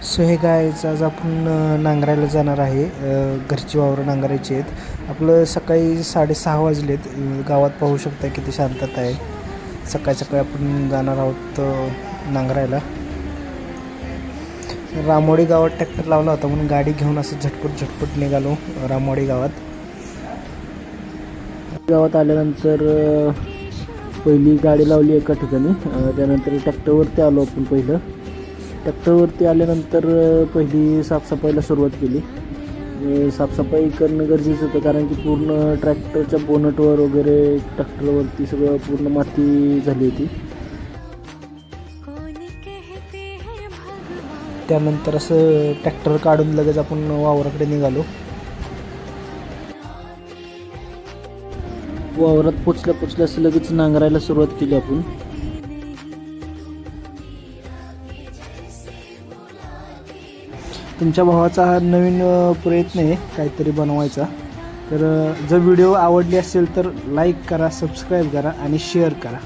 So हे गायचं आज आपण नांगरायला जाणार आहे. घरची वावरं नांगरायची आहेत. आपलं सकाळी 6:30 वाजलेत. गावात पाहू शकता किती शांतता आहे. सकाळी सकाळी आपण जाणार आहोत नांगरायला. रामवाडी गावात ट्रॅक्टर लावला होता म्हणून गाडी घेऊन असं झटपट निघालो रामवाडी गावात. गावात आल्यानंतर पहिली गाडी लावली एका ठिकाणी, त्यानंतर ट्रॅक्टरवरती आलो आपण. ट्रॅक्टरवरती आल्यानंतर पहिली साफसफाईला सुरुवात केली. साफसफाई करणं गरजेचं होतं कारण की पूर्ण ट्रॅक्टरच्या बोनटवर वगैरे ट्रॅक्टरवरती सगळं पूर्ण माती झाली होती. त्यानंतर असं ट्रॅक्टर काढून लगेच आपण वावराकडे निघालो. वावरात पोचल्या असं लगेच नांगरायला सुरुवात केली आपण. तुमच्या भावाचा हा नवीन प्रयत्न आहे काहीतरी बनवायचा. तर जर व्हिडिओ आवडली असेल तर लाईक करा, सबस्क्राईब करा आणि शेअर करा.